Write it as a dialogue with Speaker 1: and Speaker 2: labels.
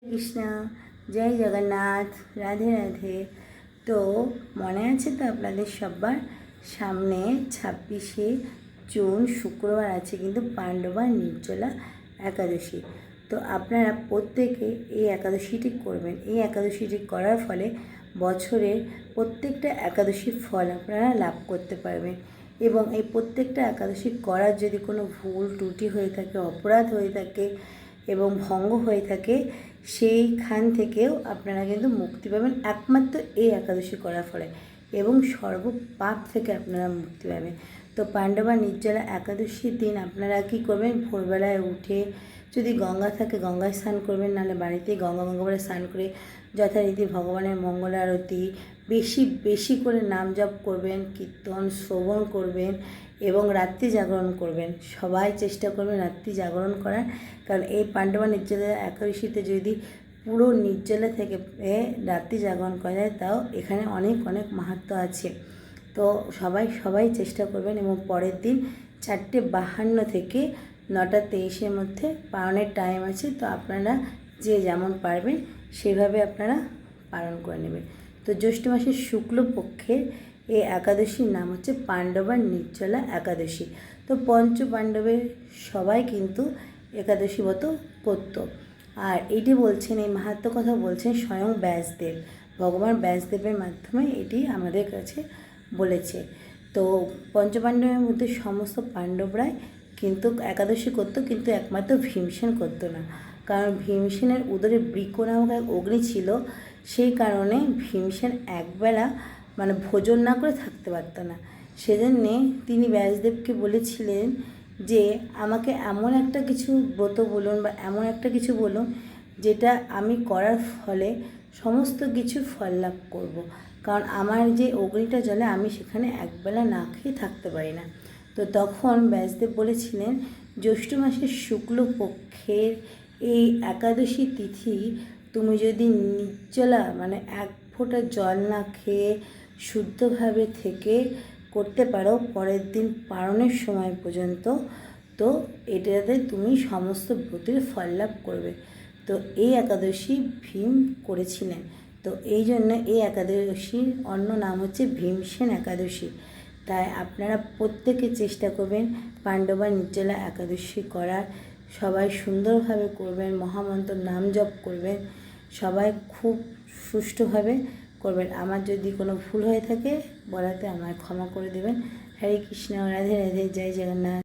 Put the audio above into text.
Speaker 1: কৃষ্ণ, জয় জগন্নাথ, রাধে রাধে। তো মনে আছে তো আপনাদের সবার, সামনে 26শে জুন শুক্রবার আছে কিন্তু পাণ্ডবা নির্জলা একাদশী। তো আপনারা প্রত্যেকে এই একাদশীটি করবেন। এই একাদশীটি করার ফলে বছরের প্রত্যেকটা একাদশীর ফল আপনারা লাভ করতে পারবেন। এবং এই প্রত্যেকটা একাদশী করার যদি কোনো ভুল ত্রুটি হয়ে থাকে, অপরাধ হয়ে থাকে এবং ভঙ্গ হয়ে থাকে, সেইখান থেকেও আপনারা কিন্তু মুক্তি পাবেন একমাত্র এই একাদশী করার ফলে, এবং সর্বপাপ থেকে আপনারা মুক্তি পাবেন। তো পাণ্ডবা নির্জলা একাদশীর দিন আপনারা কী করবেন, ভোরবেলায় উঠে যদি গঙ্গা থাকে গঙ্গায় স্নান করবেন, নাহলে বাড়িতেই গঙ্গা বলে স্নান করে যথারীতি ভগবানের মঙ্গল আরতি বেশি বেশি করে নাম জপ করবেন, কীর্তন শ্রবণ করবেন এবং রাত্রি জাগরণ করবেন। সবাই চেষ্টা করবেন রাত্রি জাগরণ করার, কারণ এই পাণ্ডবা নির্জলা একাদশীতে যদি পুরো নির্জলা থেকে রাত্রি জাগরণ করা যায়, তাও এখানে অনেক অনেক মাহাত্ম্য আছে। তো সবাই চেষ্টা করবেন। এবং পরের দিন 4:52 থেকে 9:23-এর মধ্যে পালনের টাইম আছে। তো আপনারা যে যেমন পারবেন সেভাবে আপনারা পালন করে নেবেন। তো জ্যৈষ্ঠ মাসের শুক্লপক্ষের এই একাদশীর নাম হচ্ছে পাণ্ডবা নির্জলা একাদশী। তো পঞ্চপাণ্ডবের সবাই কিন্তু একাদশী ব্রত করত। আর এটি বলছেন, এই মাহাত্ম্য কথা বলছেন স্বয়ং ব্যাসদেব, ভগবান ব্যাসদেবের মাধ্যমে এটি আমাদের কাছে বলেছে। তো পঞ্চপাণ্ডবের মধ্যে সমস্ত পাণ্ডবরাই কিন্তু একাদশী করতো, কিন্তু একমাত্র ভীমসেন করতো না। কারণ ভীমসেনের উদরে বৃক্ষ নামক এক অগ্নি ছিল, সেই কারণে ভীমসেন একবেলা ভোজন না করে থাকতে পারত না। সেজন্যে তিনি ব্যাসদেবকে বলেছিলেন যে আমাকে এমন একটা কিছু ব্রত বলুন বা এমন একটা কিছু বলুন যেটা আমি করার ফলে সমস্ত কিছু ফল লাভ করব। কারণ আমার যে অগ্নিটা জ্বলে, আমি সেখানে একবেলা না খেয়ে থাকতে পারি না। তো তখন ব্যাসদেব বলেছিলেন, জ্যৈষ্ঠ মাসের শুক্লপক্ষের এই একাদশী তিথি তুমি যদি নির্জলা এক ফোঁটা জল না খেয়ে শুদ্ধভাবে থেকে করতে পারো পরের দিন পালনের সময় পর্যন্ত, তো এটাতে তুমি সমস্ত ব্রতের ফল লাভ করবে। তো এই একাদশী ভীম করেছিলেন। তো এই জন্য এই একাদশীর অন্য নাম হচ্ছে ভীমসেন একাদশী। তাই আপনারা প্রত্যেকে চেষ্টা করবেন পাণ্ডবা নির্জলা একাদশী করার। সবাই সুন্দরভাবে করবেন, মহামন্ত্র নাম জপ করবেন, সবাই খুব সুষ্ঠুভাবে করবেন। আমার যদি কোনো ভুল হয়ে থাকে বলাতে আমায় ক্ষমা করে দেবেন। হরে কৃষ্ণ, রাধে রাধে, জয় জগন্নাথ।